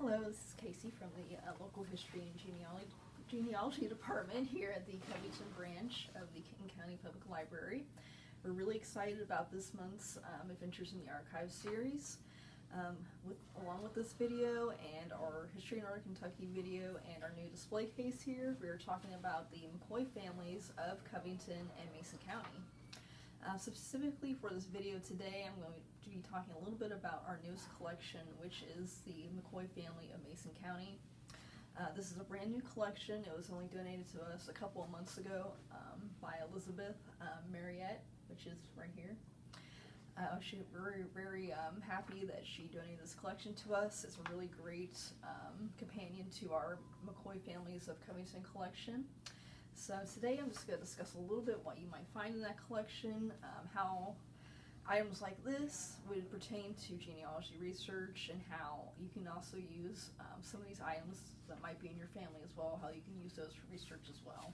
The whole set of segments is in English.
Hello, this is Casey from the local history and genealogy department here at the Covington branch of the Kenton County Public Library. We're really excited about this month's Adventures in the Archives series. Along with this video and our History in Northern Kentucky video and our new display case here, we're talking about the Mackoy families of Covington and Mason County. Specifically for this video today, I'm going to be talking a little bit about our newest collection, which is the Mackoy family of Mason County. This is a brand new collection. It was only donated to us a couple of months ago by Elizabeth Mariette, which is right here. She's very happy that she donated this collection to us. It's a really great companion to our Mackoy families of Covington collection. So today I'm just going to discuss a little bit what you might find in that collection, how items like this would pertain to genealogy research, and how you can also use some of these items that might be in your family as well, how you can use those for research as well.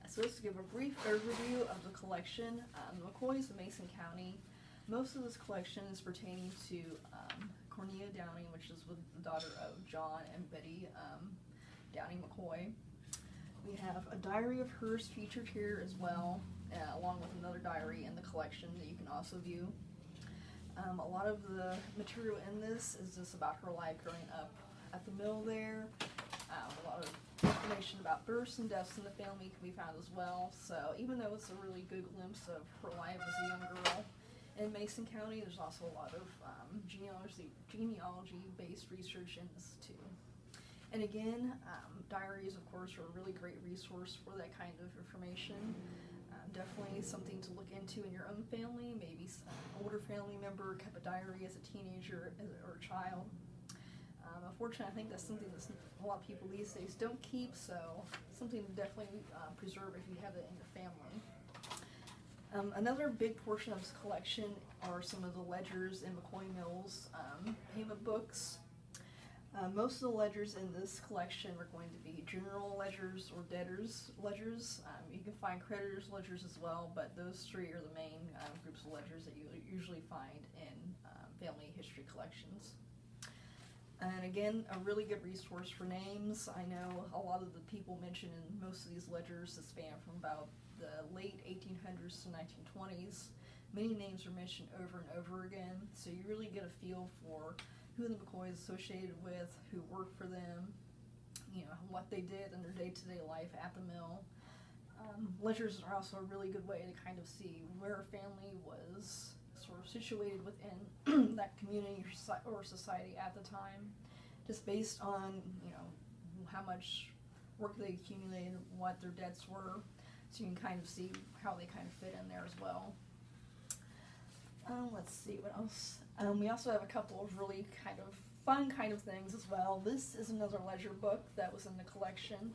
So let's give a brief overview of the collection. The Mackoys of Mason County. Most of this collection is pertaining to Cornelia Downing, which is the daughter of John and Betty Downing Mackoy. We have a diary of hers featured here as well, along with another diary in the collection that you can also view. A lot of the material in this is just about her life growing up at the mill there. A lot of information about births and deaths in the family can be found as well. So even though it's a really good glimpse of her life as a young girl in Mason County, there's also a lot of genealogy-based research in this too. And again, diaries, of course, are a really great resource for that kind of information. Definitely something to look into in your own family. Maybe some older family member kept a diary as a teenager or a child. Unfortunately, I think that's something that a lot of people these days don't keep, so something to definitely preserve if you have it in your family. Another big portion of this collection are some of the ledgers in Mackoy Mills payment books. Most of the ledgers in this collection are going to be general ledgers or debtors ledgers. You can find creditors ledgers as well, but those three are the main groups of ledgers that you usually find in family history collections. And again, a really good resource for names. I know a lot of the people mentioned in most of these ledgers that span from about the late 1800s to 1920s. Many names are mentioned over and over again, so you really get a feel for who the Mackoys associated with, who worked for them, you know, what they did in their day-to-day life at the mill. Ledgers are also a really good way to kind of see where a family was sort of situated within that community or society at the time, just based on, you know, how much work they accumulated, what their debts were, so you can kind of see how they kind of fit in there as well. Let's see what else. We also have a couple of really kind of fun kind of things as well. This is another ledger book that was in the collection,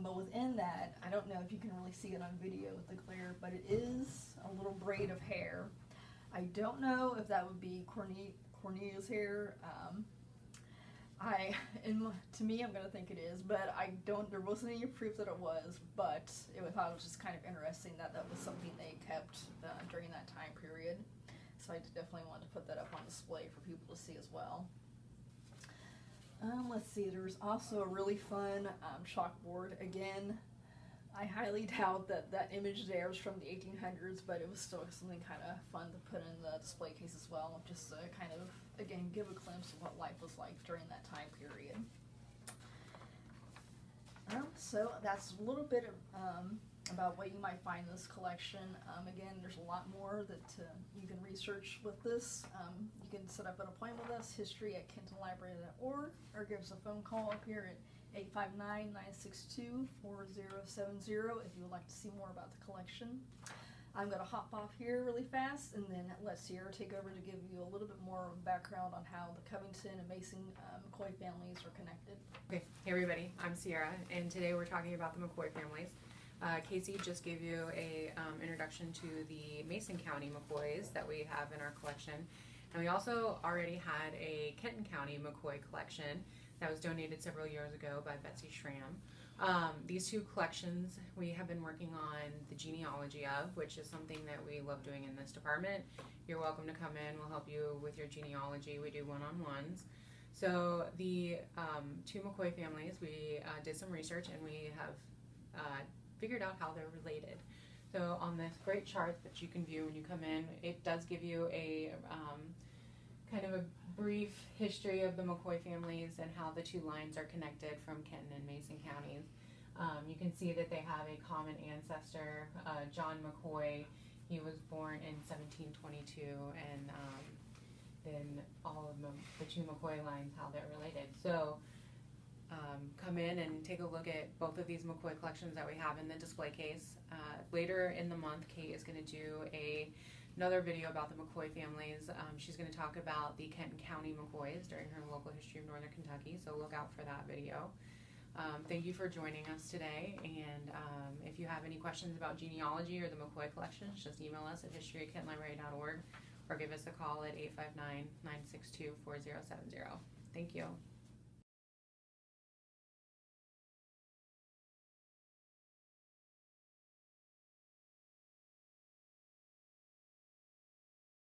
but within that, I don't know if you can really see it on video with the glare, but it is a little braid of hair. I don't know if that would be Cornelia's hair. To me, I'm going to think it is, but there wasn't any proof that it was, but I thought it was just kind of interesting that that was something they kept during that time period. So I definitely wanted to put that up on display for people to see as well. Let's see, there's also a really fun chalkboard. Again, I highly doubt that that image there is from the 1800s, but it was still something kind of fun to put in the display case as well, just to kind of, again, give a glimpse of what life was like during that time period. So that's a little bit about what you might find in this collection. Again, there's a lot more that you can research with this. You can set up an appointment with us, history@kentonlibrary.org, or give us a phone call up here at 859-962-4070 if you would like to see more about the collection. I'm going to hop off here really fast and then let Sierra take over to give you a little bit more background on how the Covington and Mason Mackoy families are connected. Okay, hey everybody, I'm Sierra, and today we're talking about the Mackoy families. Casey just gave you a introduction to the Mason County Mackoys that we have in our collection, and we also already had a Kenton County Mackoy collection that was donated several years ago by Betsy Schramm. These two collections we have been working on the genealogy of, which is something that we love doing in this department. You're welcome to come in, we'll help you with your genealogy. We do one-on-ones. So the two McKoy families, we did some research and we have figured out how they're related. So on this great chart that you can view when you come in, it does give you a kind of a brief history of the McKoy families and how the two lines are connected from Kenton and Mason counties. You can see that they have a common ancestor, John McKoy. He was born in 1722, and then all of the two McKoy lines, how they're related. So come in and take a look at both of these McKoy collections that we have in the display case. Later in the month, Kate is going to do another video about the McKoy families. She's going to talk about the Kenton County Mackoys during her local history of Northern Kentucky, so look out for that video. Thank you for joining us today, and if you have any questions about genealogy or the McKoy collections, just email us at history@kentonlibrary.org or give us a call at 859-962-4070. Thank you.